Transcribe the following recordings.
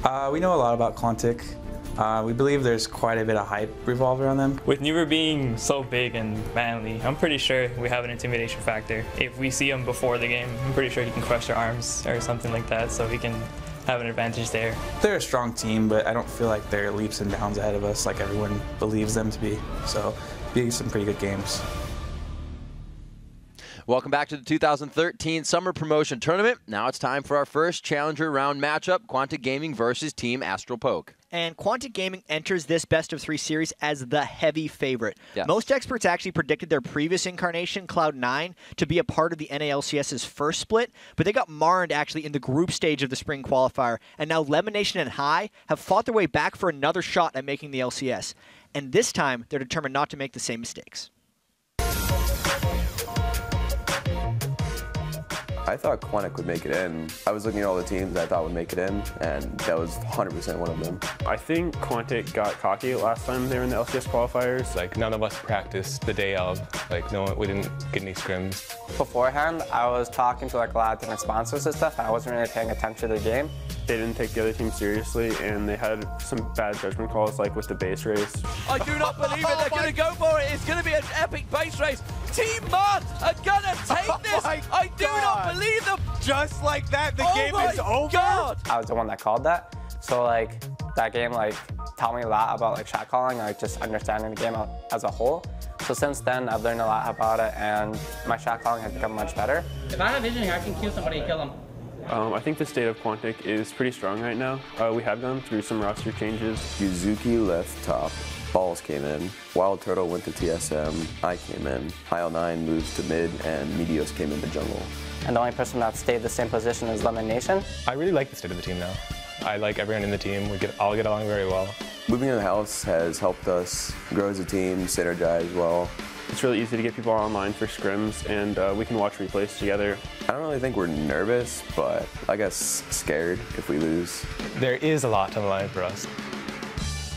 We know a lot about Quantic. We believe there's quite a bit of hype revolved around them. With Newer being so big and manly, I'm pretty sure we have an intimidation factor. If we see him before the game, I'm pretty sure he can crush our arms or something like that, so he can have an advantage there. They're a strong team, but I don't feel like they're leaps and bounds ahead of us like everyone believes them to be. So, be some pretty good games. Welcome back to the 2013 Summer Promotion Tournament. Now it's time for our first Challenger Round matchup, Quantic Gaming versus Team Astral Poke. And Quantic Gaming enters this best-of-3 series as the heavy favorite. Yes. Most experts actually predicted their previous incarnation, Cloud9, to be a part of the NALCS's first split, but they got marred actually in the group stage of the spring qualifier, and now Lemonation and High have fought their way back for another shot at making the LCS. And this time, they're determined not to make the same mistakes. I thought Quantic would make it in. I was looking at all the teams I thought would make it in, and that was 100% one of them. I think Quantic got cocky last time they were in the LCS qualifiers. Like, none of us practiced the day of. Like, we didn't get any scrims. Beforehand, I was talking to like a lot of different sponsors and stuff. I wasn't really paying attention to the game. They didn't take the other team seriously, and they had some bad judgment calls, like with the base race. I do not believe it. They're going to go for it. It's going to be an epic base race. Team Mud are going to take this. I do not believe them. Just like that, the game is over. God. I was the one that called that. So like that game like taught me a lot about like shot calling, like just understanding the game as a whole. So since then, I've learned a lot about it, and my shot calling has become much better. If I have vision here, I can kill somebody and kill them. I think the state of Quantic is pretty strong right now. We have gone through some roster changes. Yuzuki left top. Balls came in. Wild Turtle went to TSM. I came in. Heil9 moved to mid, and Meteos came into jungle. And the only person that stayed the same position is Lemonation. I really like the state of the team now. I like everyone in the team. We all get along very well. Moving in the house has helped us grow as a team, synergize well. It's really easy to get people online for scrims, and we can watch replays together. I don't really think we're nervous, but I guess scared if we lose. There is a lot on the line for us.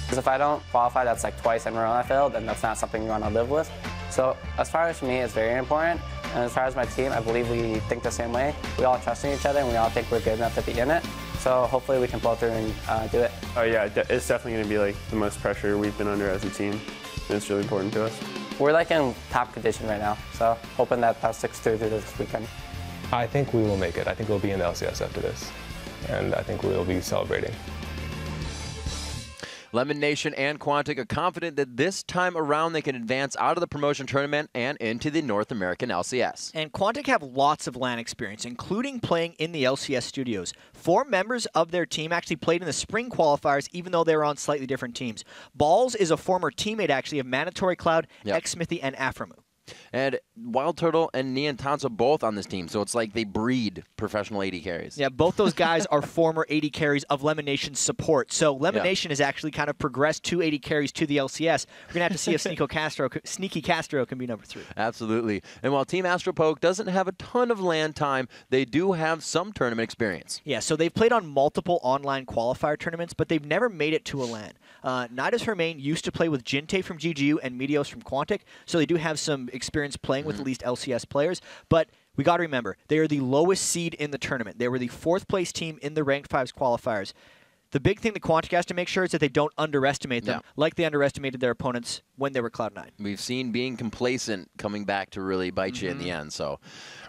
Because if I don't qualify, that's like twice in a row I failed, and that's not something you want to live with. So as far as me, it's very important. And as far as my team, I believe we think the same way. We all trust in each other, and we all think we're good enough to be in it. So hopefully we can pull through and do it. Oh yeah, it's definitely going to be like the most pressure we've been under as a team, and it's really important to us. We're like in top condition right now, so hoping that sticks through this weekend. I think we will make it. I think we'll be in the LCS after this, and I think we'll be celebrating. Lemon Nation and Quantic are confident that this time around they can advance out of the promotion tournament and into the North American LCS. And Quantic have lots of LAN experience, including playing in the LCS studios. 4 members of their team actually played in the spring qualifiers, even though they were on slightly different teams. Balls is a former teammate, actually, of Mandatory Cloud, X-Smithy, and Aframu. And Wild Turtle and Neon Tons are both on this team, so it's like they breed professional AD carries. Yeah, both those guys are former AD carries of Lemon Nation's support. So Lemon Nation has actually kind of progressed 2 AD carries to the LCS. We're going to have to see if Sneaky Castro can be number 3. Absolutely. And while Team Astro Poke doesn't have a ton of LAN time, they do have some tournament experience. Yeah, so they've played on multiple online qualifier tournaments, but they've never made it to a LAN. Nidus Hermain used to play with Jinte from GGU and Meteos from Quantic, so they do have some experience playing with at least LCS players, but we got to remember, they are the lowest seed in the tournament. They were the 4th place team in the Ranked 5s qualifiers. The big thing that Quantic has to make sure is that they don't underestimate them, like they underestimated their opponents when they were Cloud9. We've seen being complacent coming back to really bite you in the end, so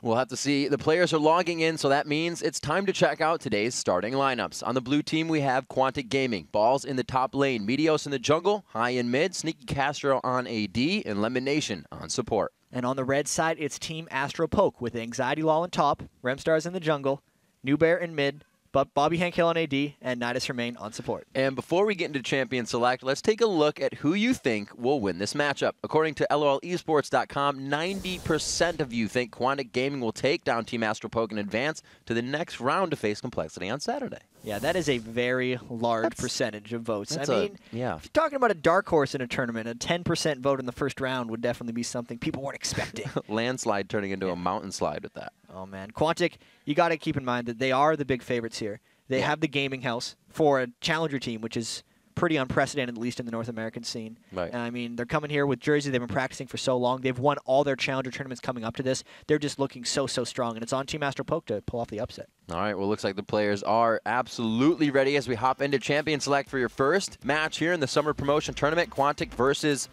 we'll have to see. The players are logging in, so that means it's time to check out today's starting lineups. On the blue team, we have Quantic Gaming. Balls in the top lane, Meteos in the jungle, High in mid, Sneaky Castro on AD, and Lemon Nation on support. And on the red side, it's Team Astro Poke with Anxiety Law on top, Remstars in the jungle, New Bear in mid, but Bobby Hankill on AD, and Nidus Hermain on support. And before we get into Champion Select, let's take a look at who you think will win this matchup. According to LOLesports.com, 90% of you think Quantic Gaming will take down Team Astro Poke and advance to the next round to face Complexity on Saturday. Yeah, that is a very large percentage of votes. I mean, if yeah. you're talking about a dark horse in a tournament, a 10% vote in the first round would definitely be something people weren't expecting. Landslide turning into a mountain slide with that. Oh, man. Quantic, you got to keep in mind that they are the big favorites here. They have the gaming house for a challenger team, which is pretty unprecedented, at least in the North American scene. Right. I mean, they're coming here with Jersey. They've been practicing for so long. They've won all their challenger tournaments coming up to this. They're just looking so strong, and it's on Team Astropoke to pull off the upset. All right, well, looks like the players are absolutely ready as we hop into Champion Select for your first match here in the Summer Promotion Tournament. Quantic versus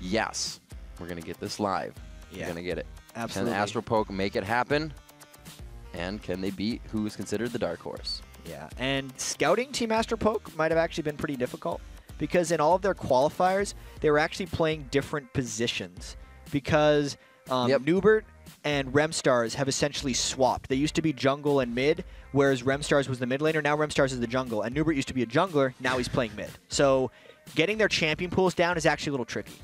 Yes. We're going to get this live. Yeah. We're going to get it. Absolutely. Can Astropoke make it happen? And can they beat who is considered the dark horse? Yeah, and scouting Team Astropoke might have actually been pretty difficult because in all of their qualifiers, they were actually playing different positions because Newbert and Remstars have essentially swapped. They used to be jungle and mid, whereas Remstars was the mid laner. Now Remstars is the jungle, and Newbert used to be a jungler. Now he's playing mid. So getting their champion pools down is actually a little tricky.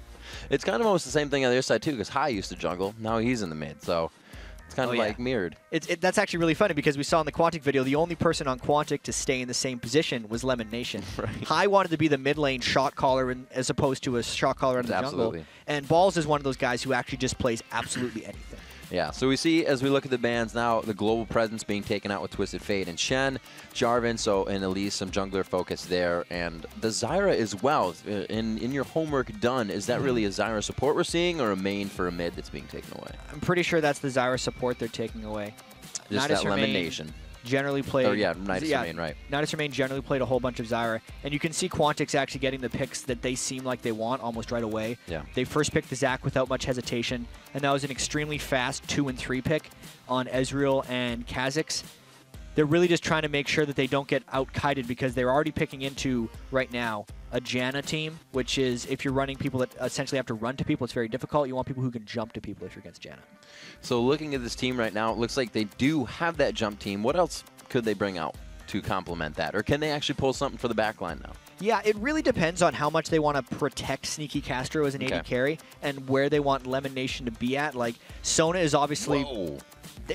It's kind of almost the same thing on the other side, too, because Hai used to jungle. Now he's in the mid, so it's kind of like mirrored. That's actually really funny because we saw in the Quantic video, the only person on Quantic to stay in the same position was Lemon Nation. Right. Hai wanted to be the mid lane shot caller as opposed to a shot caller in the jungle. And Balls is one of those guys who actually just plays absolutely anything. Yeah, so we see as we look at the bans now, the global presence being taken out with Twisted Fate and Shen, Jarvan, so and Elise, some jungler focus there, and the Zyra as well. In your homework done, is that really a Zyra support we're seeing or a main for a mid that's being taken away? I'm pretty sure that's the Zyra support they're taking away. Just that Lemon Nation. Generally played. Oh, yeah, Nidus Remain, right. Nidus Remain generally played a whole bunch of Zyra. And you can see Quantic's actually getting the picks that they seem like they want almost right away. Yeah. They first picked the Zac without much hesitation, and that was an extremely fast 2 and 3 pick on Ezreal and Kha'Zix. They're really just trying to make sure that they don't get out-kited because they're already picking into, right now, a Janna team, which is if you're running people that essentially have to run to people, it's very difficult. You want people who can jump to people if you're against Janna. So looking at this team right now, it looks like they do have that jump team. What else could they bring out to complement that? Or can they actually pull something for the backline now? Yeah, it really depends on how much they want to protect Sneaky Castro as an AD carry and where they want Lemon Nation to be at. Like, Sona is obviously... Whoa.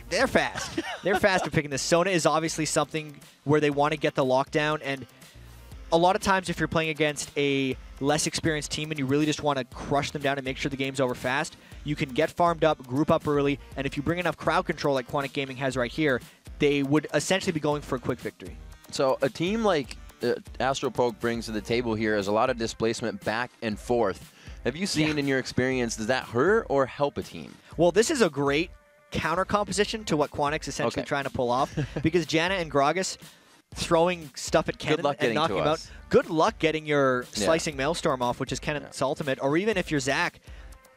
They're fast. They're fast at picking this. Sona is obviously something where they want to get the lockdown, and a lot of times if you're playing against a less experienced team and you really just want to crush them down and make sure the game's over fast, you can get farmed up, group up early, and if you bring enough crowd control like Quantic Gaming has right here, they would essentially be going for a quick victory. So a team like Astropoke brings to the table here is a lot of displacement back and forth. Have you seen in your experience, does that hurt or help a team? Well, this is a great counter composition to what Quantic's essentially trying to pull off because Janna and Gragas throwing stuff at Kennen and knocking him out. Good luck getting your slicing Maelstrom off, which is Kennen's ultimate, or even if you're Zac.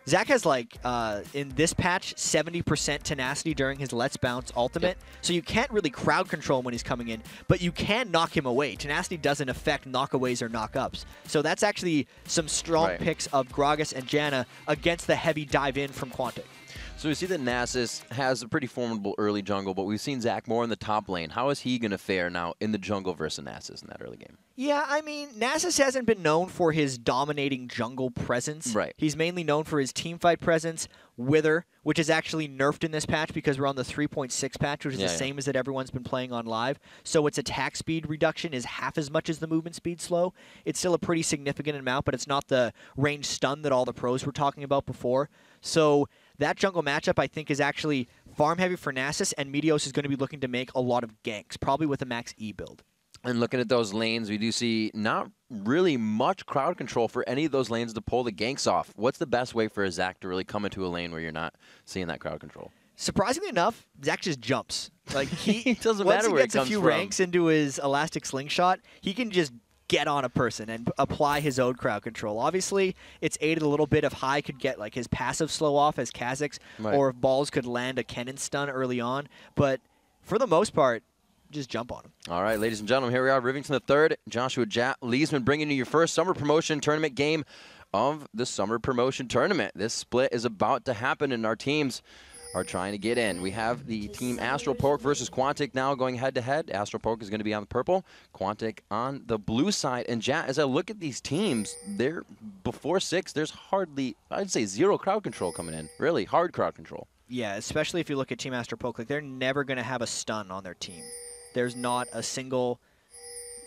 Zac has, like, in this patch, 70% tenacity during his Let's Bounce ultimate, so you can't really crowd control him when he's coming in, but you can knock him away. Tenacity doesn't affect knockaways or knockups. So that's actually some strong picks of Gragas and Janna against the heavy dive in from Quantic. So we see that Nasus has a pretty formidable early jungle, but we've seen Zac more in the top lane. How is he going to fare now in the jungle versus Nasus in that early game? Yeah, I mean, Nasus hasn't been known for his dominating jungle presence. Right. He's mainly known for his teamfight presence, Wither, which is actually nerfed in this patch because we're on the 3.6 patch, which is the same as that everyone's been playing on live. So its attack speed reduction is half as much as the movement speed slow. It's still a pretty significant amount, but it's not the range stun that all the pros were talking about before. So that jungle matchup, I think, is actually farm heavy for Nasus, and Meteos is going to be looking to make a lot of ganks, probably with a max E build. And looking at those lanes, we do see not really much crowd control for any of those lanes to pull the ganks off. What's the best way for a Zac to really come into a lane where you're not seeing that crowd control? Surprisingly enough, Zac just jumps. Like he doesn't once matter he where gets it a comes few from. ranks into his elastic slingshot, he can just get on a person and apply his own crowd control. Obviously, it's aided a little bit if Hai could get like his passive slow off as Kha'Zix, or if Balls could land a Kennen stun early on. But for the most part, just jump on him. All right, ladies and gentlemen, here we are, Rivington the third. Joshua Leesman bringing you your first summer promotion tournament game of the summer promotion tournament. This split is about to happen, and our teams are trying to get in. We have the team Astropoke versus Quantic now going head-to-head. Astropoke is going to be on the purple, Quantic on the blue side. And Jat, as I look at these teams, they're before 6, there's hardly, I'd say, zero crowd control coming in. Really hard crowd control. Yeah, especially if you look at Team Astropoke, like they're never going to have a stun on their team. There's not a single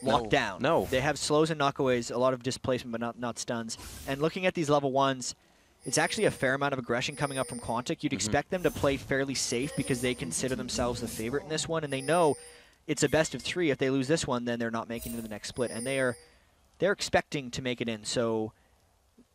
lockdown. No. They have slows and knockaways, a lot of displacement, but not stuns. And looking at these level 1s, it's actually a fair amount of aggression coming up from Quantic. You'd expect them to play fairly safe because they consider themselves the favorite in this one, and they know it's a best of 3. If they lose this one, then they're not making it to the next split. And they they're expecting to make it in. So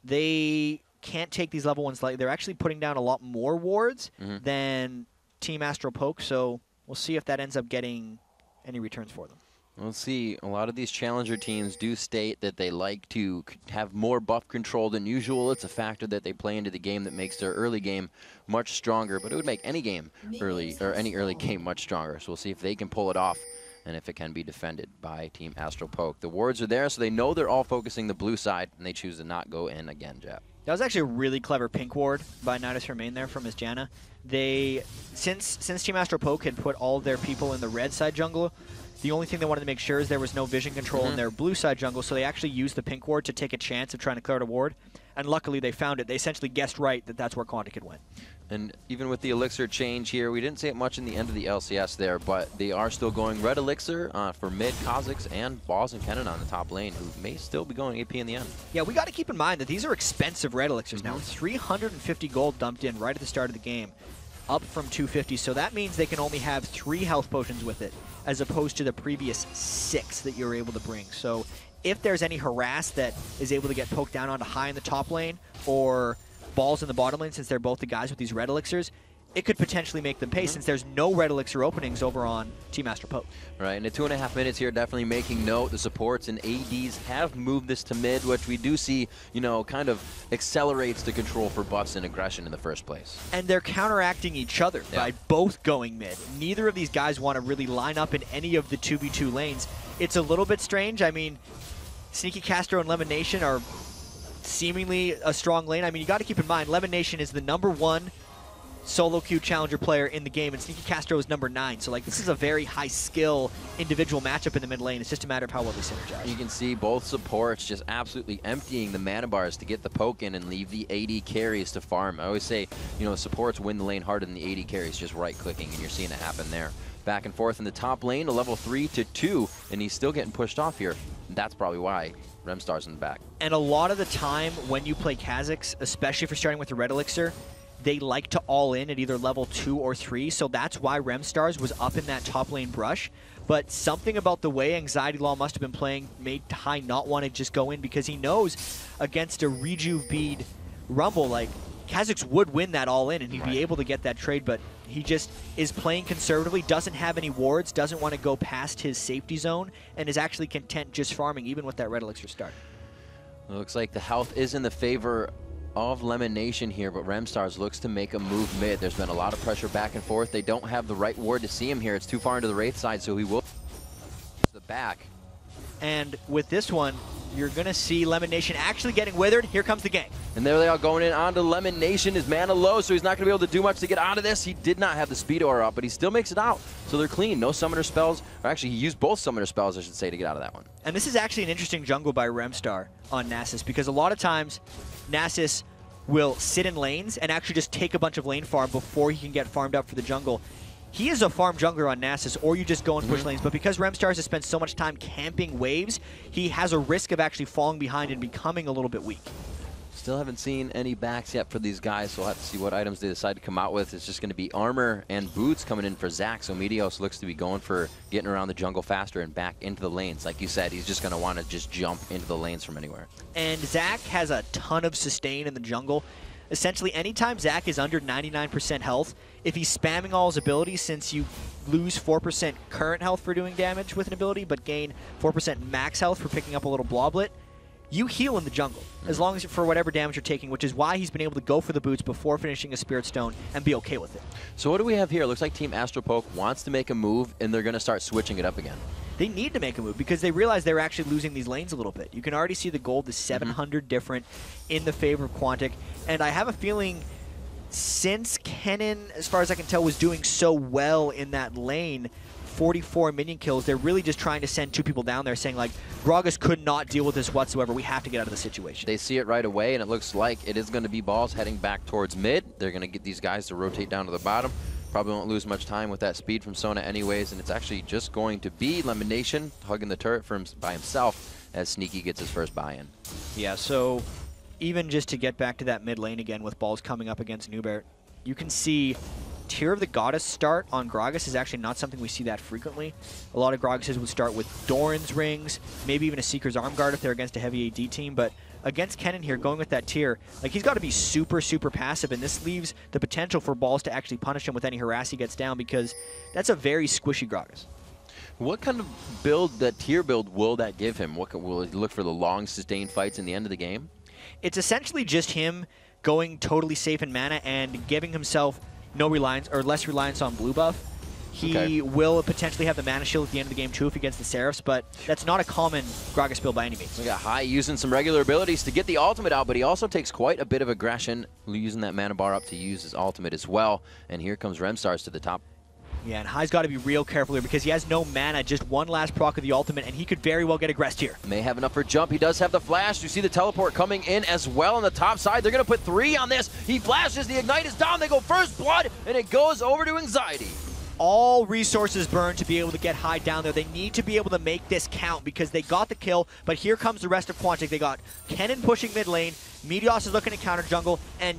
they can't take these level 1s lightly. They're actually putting down a lot more wards than Team Astral Poke. So we'll see if that ends up getting any returns for them. We'll see. A lot of these challenger teams do state that they like to have more buff control than usual. It's a factor that they play into the game that makes their early game much stronger, but it would make any game early, or any early game much stronger. So we'll see if they can pull it off and if it can be defended by Team Astral Poke. The wards are there, so they know they're all focusing the blue side, and they choose to not go in again, Jap. That was actually a really clever pink ward by Nidus Remain there from his Janna. They, since Team Astral Poke had put all of their people in the red side jungle, the only thing they wanted to make sure is there was no vision control in their blue side jungle, so they actually used the pink ward to take a chance of trying to clear out a ward. And luckily they found it. They essentially guessed right that that's where Quantic had went. And even with the elixir change here, we didn't see it much in the end of the LCS there, but they are still going red elixir for mid Kha'Zix and Balls and Kennen on the top lane, who may still be going AP in the end. Yeah, we got to keep in mind that these are expensive red elixirs now. 350 gold dumped in right at the start of the game, up from 250. So that means they can only have 3 health potions with it, as opposed to the previous 6 that you were able to bring. So if there's any harass that is able to get poked down onto high in the top lane, or Balls in the bottom lane, since they're both the guys with these red elixirs, it could potentially make them pay since there's no red elixir openings over on Team Astral Poke. Right, and the 2.5 minutes here definitely making note. The supports and ADs have moved this to mid, which we do see, you know, kind of accelerates the control for buffs and aggression in the first place. And they're counteracting each other by both going mid. Neither of these guys want to really line up in any of the 2v2 lanes. It's a little bit strange. I mean, Sneaky Castro and Lemon Nation are seemingly a strong lane. I mean, you got to keep in mind, Lemon Nation is the #1 solo queue challenger player in the game, and Sneaky Castro is #9. So, like, this is a very high-skill individual matchup in the mid lane. It's just a matter of how well they synergize. You can see both supports just absolutely emptying the mana bars to get the poke in and leave the AD carries to farm. I always say, you know, supports win the lane harder than the AD carries, just right-clicking, and you're seeing it happen there. Back and forth in the top lane, a level 3 to 2, and he's still getting pushed off here. That's probably why Remstar's in the back. And a lot of the time when you play Kha'Zix, especially if you're starting with the red elixir, they like to all in at either level 2 or 3, so that's why Remstars was up in that top lane brush. But something about the way Anxiety Law must have been playing made High not want to just go in, because he knows against a Rejuve bead Rumble, like, Kha'Zix would win that all in and he'd be able to get that trade, but he just is playing conservatively, doesn't have any wards, doesn't want to go past his safety zone, and is actually content just farming even with that red elixir start. It looks like the health is in the favor of Lemon Nation here, but Remstars looks to make a move mid. There's been a lot of pressure back and forth. They don't have the right ward to see him here. It's too far into the Wraith side, so he will to the back. And with this one, you're going to see Lemon Nation actually getting withered. Here comes the gank. And there they are going in onto Lemon Nation. His mana low, so he's not going to be able to do much to get out of this. He did not have the speed aura up, but he still makes it out. So they're clean. No summoner spells. Or actually, he used both summoner spells, I should say, to get out of that one. And this is actually an interesting jungle by Remstar on Nasus, because a lot of times Nasus will sit in lanes and actually just take a bunch of lane farm before he can get farmed up for the jungle. He is a farm jungler on Nasus, or you just go and push lanes, but because Remstars has spent so much time camping waves, he has a risk of actually falling behind and becoming a little bit weak. Still haven't seen any backs yet for these guys, so we'll have to see what items they decide to come out with. It's just going to be armor and boots coming in for Zac, so Meteos looks to be going for getting around the jungle faster and back into the lanes. Like you said, he's just going to want to just jump into the lanes from anywhere. And Zac has a ton of sustain in the jungle. Essentially, anytime Zac is under 99% health, if he's spamming all his abilities, since you lose 4% current health for doing damage with an ability, but gain 4% max health for picking up a little bloblet, you heal in the jungle, as long as for whatever damage you're taking, which is why he's been able to go for the boots before finishing a Spirit Stone and be okay with it. So what do we have here? Looks like Team Astral Poke wants to make a move, and they're going to start switching it up again. They need to make a move because they realize they're actually losing these lanes a little bit. You can already see the gold is 700 different in the favor of Quantic, and I have a feeling since Kennen, as far as I can tell, was doing so well in that lane, 44 minion kills, they're really just trying to send 2 people down there saying, like, Gragas could not deal with this whatsoever. We have to get out of the situation. They see it right away, and it looks like it is going to be Balls heading back towards mid. They're going to get these guys to rotate down to the bottom. Probably won't lose much time with that speed from Sona anyways, and it's actually just going to be Lemon Nation hugging the turret by himself as Sneaky gets his first buy-in. Yeah, so even just to get back to that mid lane again with Balls coming up against Nubert, you can see Tear of the Goddess start on Gragas is actually not something we see that frequently. A lot of Gragases would start with Doran's rings, maybe even a Seeker's Arm Guard if they're against a heavy AD team, but against Kennen here, going with that Tear, like he's got to be super, super passive, and this leaves the potential for Balls to actually punish him with any harass he gets down, because that's a very squishy Gragas. What kind of build, that Tear build, will that give him? Will he look for the long, sustained fights in the end of the game? It's essentially just him going totally safe in mana and giving himself no reliance, or less reliance on blue buff. He will potentially have the mana shield at the end of the game too if he gets the Seraphs, but that's not a common Gragas build by any means. We got High using some regular abilities to get the ultimate out, but he also takes quite a bit of aggression, using that mana bar up to use his ultimate as well. And here comes Remstars to the top. Yeah, and High's got to be real careful here because he has no mana, just one last proc of the ultimate, and he could very well get aggressed here. May have enough for jump. He does have the flash. You see the teleport coming in as well on the top side. They're going to put 3 on this. He flashes. The Ignite is down. They go first blood, and it goes over to Anxiety. All resources burned to be able to get High down there. They need to be able to make this count because they got the kill, but here comes the rest of Quantic. They got Kennen pushing mid lane. Meteos is looking to counter jungle, and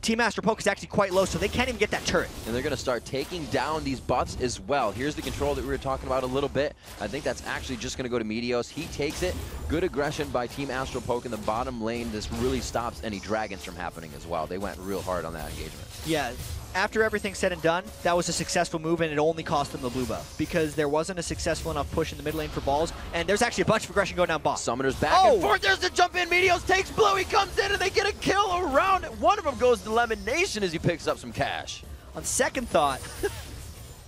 Team Master Poke is actually quite low, so they can't even get that turret. And they're going to start taking down these buffs as well. Here's the control that we were talking about a little bit. I think that's actually just going to go to Meteos. He takes it. Good aggression by Team Astral Poke in the bottom lane. This really stops any dragons from happening as well. They went real hard on that engagement. Yeah. After everything's said and done, that was a successful move, and it only cost them the blue buff because there wasn't a successful enough push in the mid lane for Balls, and there's actually a bunch of aggression going down bot. Summoners back and forth. There's the jump in. Meteos takes blue. He comes in, and they get a kill around it. One of them goes to Elimination as he picks up some cash. On second thought,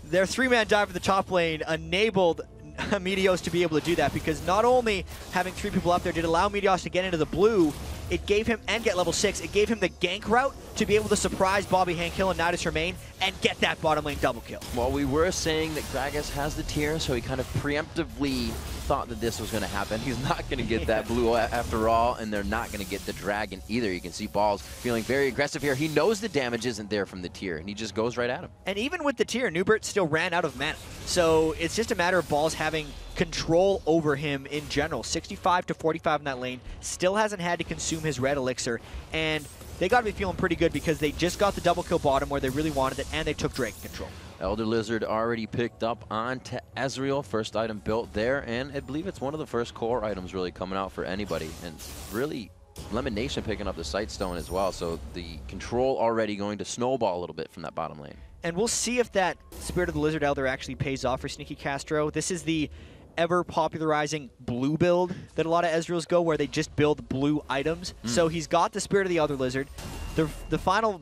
their 3-man dive for the top lane enabled Meteos to be able to do that because not only having 3 people up there did allow Meteos to get into the blue, it gave him, and get level 6, it gave him the gank route to be able to surprise Bobby Hankill and Nidus Remain and get that bottom lane double kill. Well, we were saying that Gragas has the tier, so he kind of preemptively thought that this was going to happen. He's not going to get that blue after all, and they're not going to get the dragon either. You can see Balls feeling very aggressive here. He knows the damage isn't there from the tier, and he just goes right at him. And even with the tier, Newbert still ran out of mana. So it's just a matter of Balls having control over him in general. 65 to 45 in that lane. Still hasn't had to consume his red elixir. And they got to be feeling pretty good because they just got the double kill bottom where they really wanted it, and they took Dragon control. Elder Lizard already picked up onto Ezreal. First item built there, and I believe it's one of the first core items really coming out for anybody. And really, Elimination picking up the Sightstone as well. So the control already going to snowball a little bit from that bottom lane. And we'll see if that Spirit of the Lizard Elder actually pays off for Sneaky Castro. This is the ever popularizing blue build that a lot of Ezreals go, where they just build blue items. So he's got the Spirit of the Elder Lizard. The final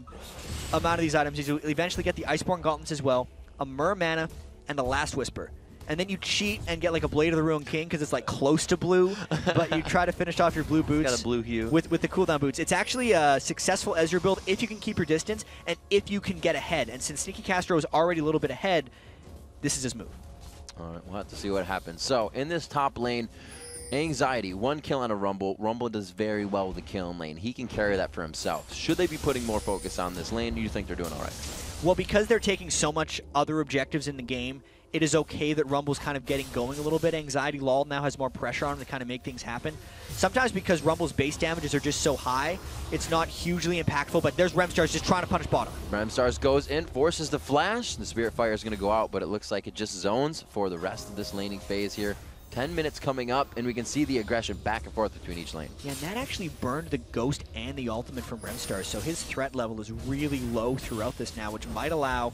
amount of these items is you eventually get the Iceborne Gauntlets as well, a Myr Mana, and the Last Whisper. And then you cheat and get like a Blade of the Ruined King because it's like close to blue, but you try to finish off your blue boots. Got a blue hue. With the cooldown boots. It's actually a successful Ezreal build if you can keep your distance and if you can get ahead. And since Sneaky Castro is already a little bit ahead, this is his move. All right, we'll have to see what happens. So in this top lane, Anxiety, 1 kill on a Rumble. Rumble does very well with the killing lane. He can carry that for himself. Should they be putting more focus on this lane? Do you think they're doing all right? Well, because they're taking so much other objectives in the game, it is okay that Rumble's kind of getting going a little bit. Anxiety Lull now has more pressure on him to kind of make things happen. Sometimes because Rumble's base damages are just so high, it's not hugely impactful, but there's Remstars just trying to punish bottom. Remstars goes in, forces the flash. The Spirit Fire is going to go out, but it looks like it just zones for the rest of this laning phase here. 10 minutes coming up, and we can see the aggression back and forth between each lane. Yeah, and that actually burned the Ghost and the ultimate from Remstars, so his threat level is really low throughout this now, which might allow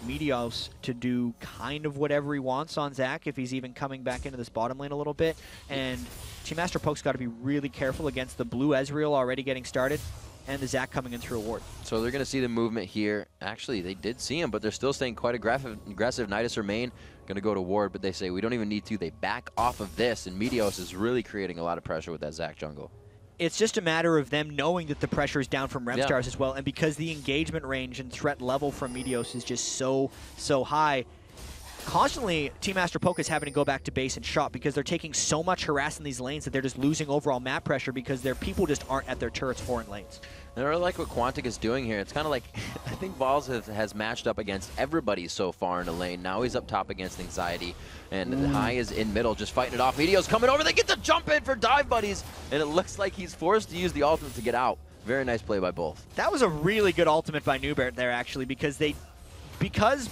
Meteos to do kind of whatever he wants on Zac if he's even coming back into this bottom lane a little bit. And Team Master Poke's got to be really careful against the blue Ezreal already getting started and the Zac coming in through a ward. So they're going to see the movement here. Actually, they did see him, but they're still staying quite aggressive. Nidus Remain going to go to ward, but they say we don't even need to. They back off of this, and Meteos is really creating a lot of pressure with that Zac jungle. It's just a matter of them knowing that the pressure is down from Remstars as well, and because the engagement range and threat level from Meteos is just so high, constantly Team Master Poke is having to go back to base and shop because they're taking so much harass in these lanes that they're just losing overall map pressure because their people just aren't at their turrets or in lanes. And I really like what Quantic is doing here. It's kind of like, I think Balls has matched up against everybody so far in the lane. Now he's up top against Anxiety, and High is in middle, just fighting it off. Meteos coming over, they get the jump in for dive buddies, and it looks like he's forced to use the ultimate to get out. Very nice play by both. That was a really good ultimate by Newbert there, actually, because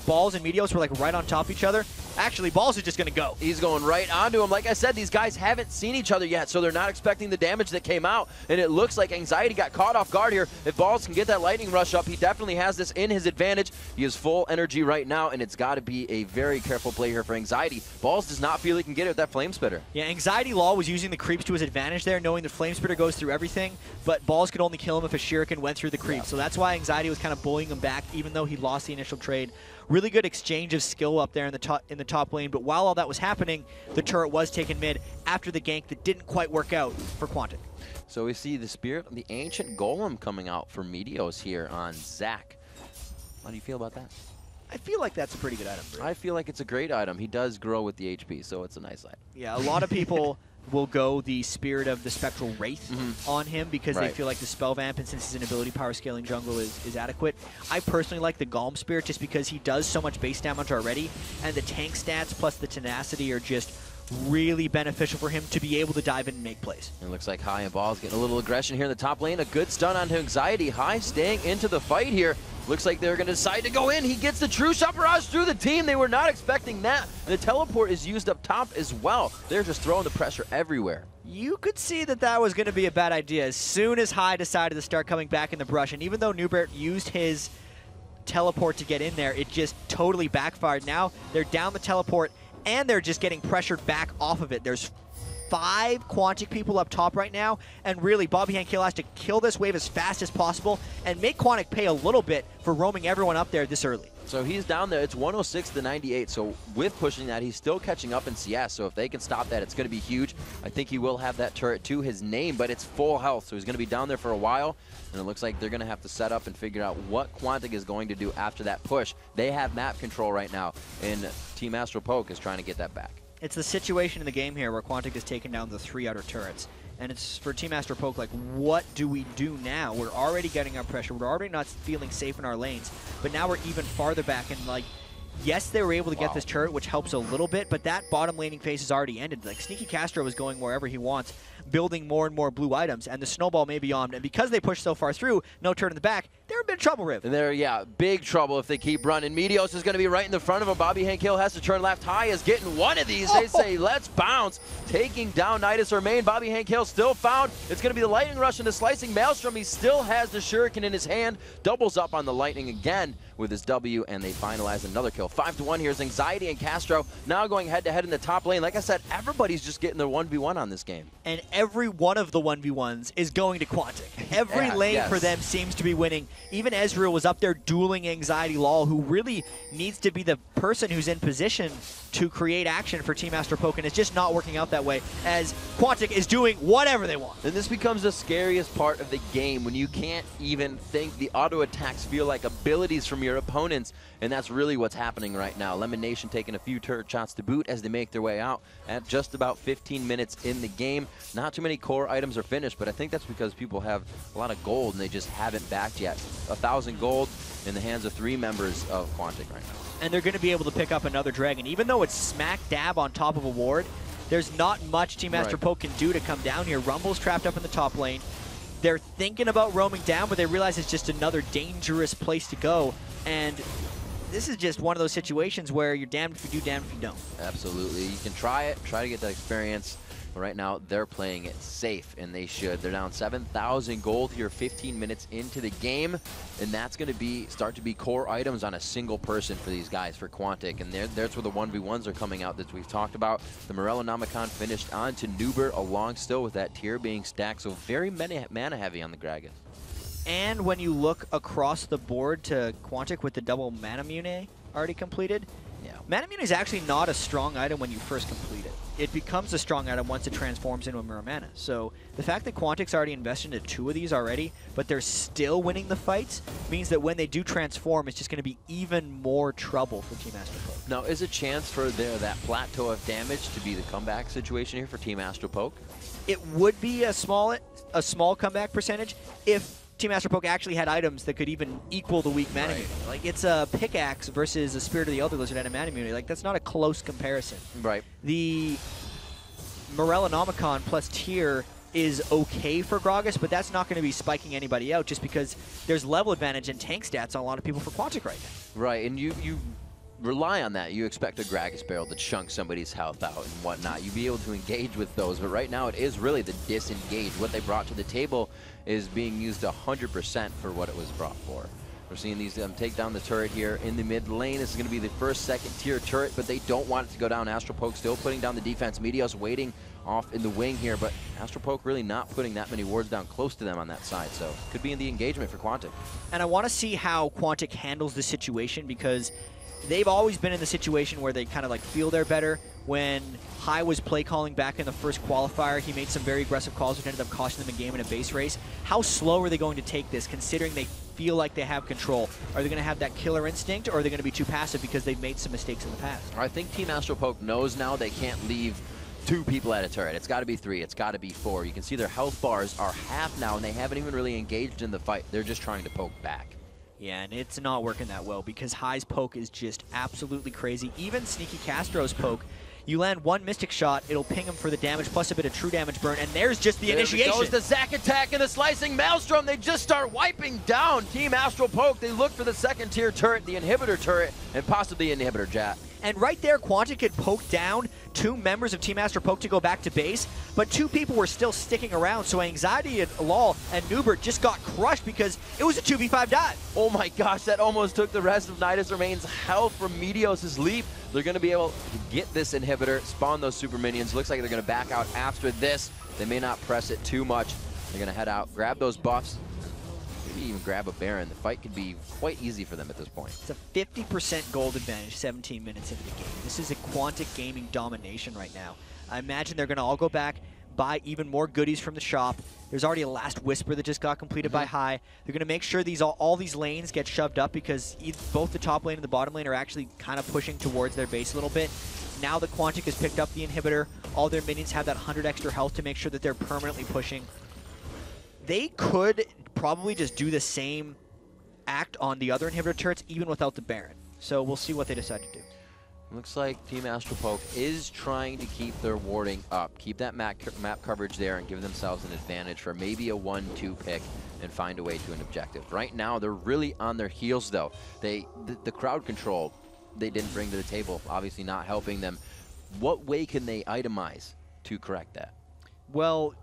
Balls and Meteos were like right on top of each other. Actually, Balls is just going to go. He's going right onto him. Like I said, these guys haven't seen each other yet, so they're not expecting the damage that came out. And it looks like Anxiety got caught off guard here. If Balls can get that lightning rush up, he definitely has this in his advantage. He has full energy right now, and it's got to be a very careful play here for Anxiety. Balls does not feel he can get it with that Flame Spitter. Yeah, Anxiety Law was using the creeps to his advantage there, knowing the Flame Spitter goes through everything, but Balls could only kill him if a Shuriken went through the creep. So that's why Anxiety was kind of bullying him back, even though he lost the initial trade. Really good exchange of skill up there in the top lane, but while all that was happening, the turret was taken mid after the gank that didn't quite work out for Quantic. So we see the Spirit of the Ancient Golem coming out for Meteos here on Zach. How do you feel about that? I feel like that's a pretty good item. I feel like it's a great item. He does grow with the HP, so it's a nice item. Yeah, a lot of people will go the Spirit of the Spectral Wraith on him because they feel like the spell vamp, and since he's an ability power scaling jungle, is adequate. I personally like the Golem Spirit just because he does so much base damage already, and the tank stats plus the tenacity are just really beneficial for him to be able to dive in and make plays. It looks like High and Balls getting a little aggression here in the top lane. A good stun on Anxiety. High staying into the fight here. Looks like they're going to decide to go in. He gets the true shot barrage through the team. They were not expecting that. The teleport is used up top as well. They're just throwing the pressure everywhere. You could see that that was going to be a bad idea as soon as High decided to start coming back in the brush. And even though Newbert used his teleport to get in there, it just totally backfired. Now they're down the teleport, and they're just getting pressured back off of it. There's 5 Quantic people up top right now, and really Bobby Hankill has to kill this wave as fast as possible and make Quantic pay a little bit for roaming everyone up there this early. So he's down there. It's 106 to 98. So with pushing that, he's still catching up in CS. So if they can stop that, it's going to be huge. I think he will have that turret to his name, but it's full health. So he's going to be down there for a while. And it looks like they're going to have to set up and figure out what Quantic is going to do after that push. They have map control right now, and Team Astro Poke is trying to get that back. It's the situation in the game here where Quantic has taken down the 3 outer turrets. And it's for Team Astro Poke, like, what do we do now? We're already getting up pressure. We're already not feeling safe in our lanes. But now we're even farther back. And, like, yes, they were able to get this turret, which helps a little bit. But that bottom laning phase has already ended. Like, Sneaky Castro is going wherever he wants, building more and more blue items. And the snowball may be on. And because they pushed so far through, no turret in the back, they're in big trouble, Riv. And they're, yeah, big trouble if they keep running. Meteos is going to be right in the front of him. Bobby Hankill has to turn left. High is getting one of these. They say, let's bounce. Taking down Nidus Remain. Bobby Hankill still found. It's going to be the lightning rush into Slicing Maelstrom. He still has the Shuriken in his hand. Doubles up on the lightning again with his W, and they finalize another kill. 5-1. Here's Anxiety and Castro now going head-to-head in the top lane. Like I said, everybody's just getting their 1v1 on this game. And every one of the 1v1s is going to Quantic. Every lane for them seems to be winning. Even Ezreal was up there dueling Anxiety Law, who really needs to be the person who's in position to create action for Team Astro Poke, and it's just not working out that way, as Quantic is doing whatever they want. And this becomes the scariest part of the game, when you can't even think. The auto attacks feel like abilities from your opponents, and that's really what's happening right now. Lemon Nation taking a few turret shots to boot as they make their way out at just about 15 minutes in the game. Not too many core items are finished, but I think that's because people have a lot of gold and they just haven't backed yet. 1,000 gold in the hands of 3 members of Quantic right now. And they're going to be able to pick up another dragon. Even though it's smack dab on top of a ward, there's not much Team Astro Poke can do to come down here. Rumble's trapped up in the top lane. They're thinking about roaming down, but they realize it's just another dangerous place to go. And this is just one of those situations where you're damned if you do, damned if you don't. Absolutely. You can try it, try to get that experience. But right now, they're playing it safe, and they should. They're down 7,000 gold here 15 minutes into the game, and that's going to start to be core items on a single person for these guys, for Quantic. And there's where the 1v1s are coming out that we've talked about. The Morellonomicon finished on to Newbert, along still with that tier being stacked, so very mana heavy on the Dragon. And when you look across the board to Quantic with the double Manamune already completed, Manamune is actually not a strong item when you first complete it. It becomes a strong item once it transforms into a Mirror Mana. So the fact that Quantic's already invested into 2 of these already, but they're still winning the fights, means that when they do transform, it's just going to be even more trouble for Team Astro Poke. Now, is a chance for that plateau of damage to be the comeback situation here for Team Astro Poke? It would be a small comeback percentage if Team Astro Poke actually had items that could even equal the weak Manamune. Like, it's a pickaxe versus a Spirit of the Elder Lizard and a Manamune. Like, that's not a close comparison. Right. The Morellonomicon plus tier is okay for Gragas, but that's not going to be spiking anybody out just because there's level advantage and tank stats on a lot of people for Quantic right now. Right, and you rely on that. You expect a Gragas barrel to chunk somebody's health out and whatnot. You'd be able to engage with those, but right now it is really the disengage. What they brought to the table is being used 100% for what it was brought for. We're seeing these take down the turret here in the mid lane. This is going to be the first second tier turret, but they don't want it to go down. Astropoke still putting down the defense. Meteos waiting off in the wing here, but Astropoke really not putting that many wards down close to them on that side, so could be in the engagement for Quantic. And I want to see how Quantic handles this situation, because they've always been in the situation where they kind of like feel they're better. When High was play calling back in the first qualifier, he made some very aggressive calls which ended up costing them a game in a base race. How slow are they going to take this, considering they feel like they have control? Are they going to have that killer instinct, or are they going to be too passive because they've made some mistakes in the past? I think Team Astropoke knows now they can't leave 2 people at a turret. It's got to be 3. It's got to be 4. You can see their health bars are half now, and they haven't even really engaged in the fight. They're just trying to poke back. Yeah, and it's not working that well because High's poke is just absolutely crazy. Even Sneaky Castro's poke, you land 1 Mystic shot, it'll ping him for the damage plus a bit of true damage burn, and there's just the initiation. There goes the Zac attack and the slicing Maelstrom. They just start wiping down Team Astropoke. They look for the second tier turret, the inhibitor turret, and possibly inhibitor jet. And right there, Quantic had poked down 2 members of Team Astropoke to go back to base, but 2 people were still sticking around, so Anxiety and Lol and Nubert just got crushed because it was a 2v5 dive. Oh my gosh, that almost took the rest of Nidus Remain's health from Meteos' leap. They're going to be able to get this inhibitor, spawn those super minions. Looks like they're going to back out after this. They may not press it too much. They're going to head out, grab those buffs, maybe even grab a Baron. The fight could be quite easy for them at this point. It's a 50% gold advantage 17 minutes into the game. This is a Quantic Gaming domination right now. I imagine they're going to all go back, buy even more goodies from the shop. There's already a last Whisper that just got completed by High. They're going to make sure all these lanes get shoved up because both the top lane and the bottom lane are actually kind of pushing towards their base a little bit. Now that Quantic has picked up the inhibitor, all their minions have that 100 extra health to make sure that they're permanently pushing. They could probably just do the same act on the other inhibitor turrets even without the Baron. So we'll see what they decide to do. Looks like Team Astropoke is trying to keep their warding up, keep that map coverage there, and give themselves an advantage for maybe a 1-2 pick and find a way to an objective. Right now, they're really on their heels, though. The crowd control they didn't bring to the table, obviously not helping them. What way can they itemize to correct that? Well,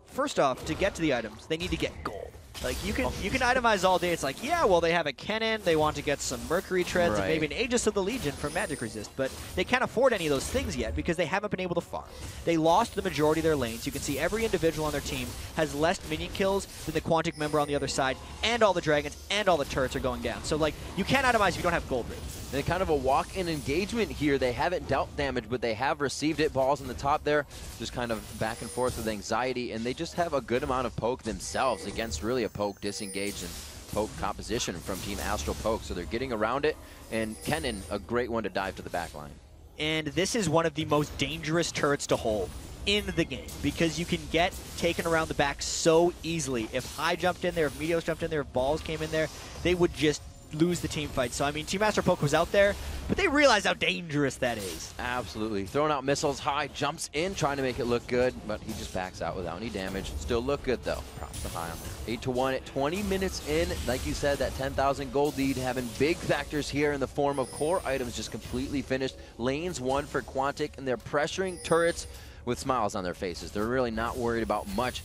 first off, to get to the items, they need to get gold. Like, you can itemize all day. It's like, yeah, well, they have a cannon. They want to get some Mercury treads and maybe an Aegis of the Legion for magic resist. But they can't afford any of those things yet because they haven't been able to farm. They lost the majority of their lanes. You can see every individual on their team has less minion kills than the Quantic member on the other side, and all the dragons and all the turrets are going down. So, like, you can't itemize if you don't have gold rates. And kind of a walk-in engagement here. They haven't dealt damage, but they have received it. Balls on the top there, just kind of back and forth with Anxiety, and they just have a good amount of poke themselves against really a poke disengaged and poke composition from Team Astropoke. So they're getting around it, and Kennen, a great one to dive to the back line. And this is one of the most dangerous turrets to hold in the game because you can get taken around the back so easily. If High jumped in there, if Meteos jumped in there, if Balls came in there, they would just lose the team fight. So, I mean, Team Astropoke was out there, but they realized how dangerous that is. Absolutely. Throwing out missiles, High jumps in, trying to make it look good, but he just backs out without any damage. Still look good, though. Props to High on that. 8-1 at 20 minutes in. Like you said, that 10,000 gold lead, having big factors here in the form of core items just completely finished. Lanes won for Quantic, and they're pressuring turrets with smiles on their faces. They're really not worried about much.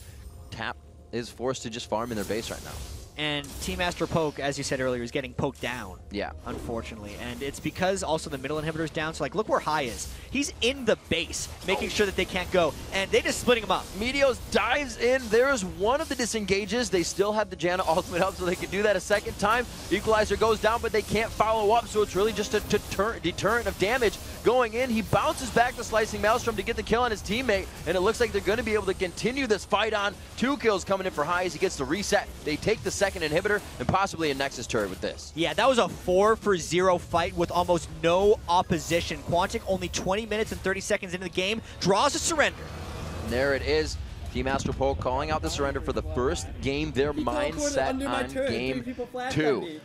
Tap is forced to just farm in their base right now. And Team Astropoke, as you said earlier, is getting poked down. Yeah. Unfortunately. And it's because also the middle inhibitor's down. So, like, look where High is. He's in the base, making sure that they can't go. And they just splitting him up. Meteos dives in. There's one of the disengages. They still have the Janna ultimate up, so they can do that a second time. Equalizer goes down, but they can't follow up, so it's really just a deterrent of damage going in. He bounces back the Slicing Maelstrom to get the kill on his teammate, and it looks like they're going to be able to continue this fight on. 2 kills coming in for High as he gets the reset. They take the second inhibitor and possibly a Nexus turret with this. Yeah, that was a 4-for-0 fight with almost no opposition. Quantic, only 20 minutes and 30 seconds into the game, draws a surrender. And there it is. Team Astropoke calling out the surrender for the first game. Their mindset on game 2.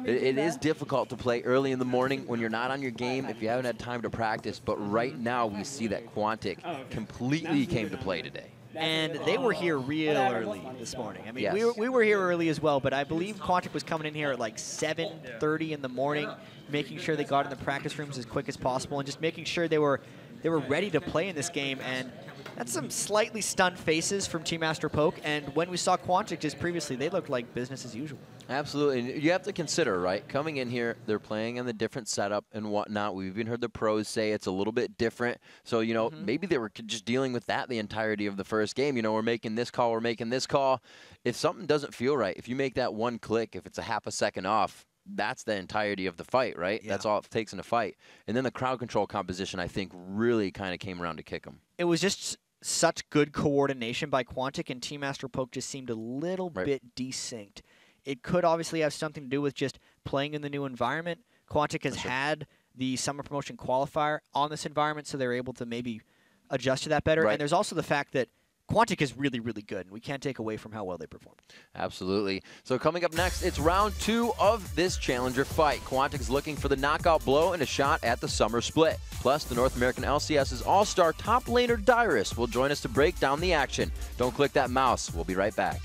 It is difficult to play early in the morning when you're not on your game if you haven't had time to practice, but right now we see that Quantic completely came to play today. And they were here real early this morning. I mean, Yes. we were here early as well, but I believe Quantic was coming in here at like 7:30 in the morning, making sure they got in the practice rooms as quick as possible and just making sure they were ready to play in this game. And that's some slightly stunned faces from Team Astro Poke. And when we saw Quantic just previously, they looked like business as usual. Absolutely. And you have to consider, right, coming in here, they're playing in the different setup and whatnot. We've even heard the pros say it's a little bit different. So, you know, maybe they were just dealing with that the entirety of the first game. You know, we're making this call, we're making this call. If something doesn't feel right, if you make that one click, if it's a half a second off, that's the entirety of the fight, right? Yeah. That's all it takes in a fight. And then the crowd control composition, I think, really kind of came around to kick them. It was just such good coordination by Quantic, and Team Astro Poke just seemed a little bit desynced. It could obviously have something to do with just playing in the new environment. Quantic has had the summer promotion qualifier on this environment, so they're able to maybe adjust to that better. And there's also the fact that Quantic is really, really good, and we can't take away from how well they perform. Absolutely. So coming up next, it's round 2 of this Challenger fight. Quantic is looking for the knockout blow and a shot at the summer split. Plus, the North American LCS's all-star top laner Dyrus will join us to break down the action. Don't click that mouse. We'll be right back.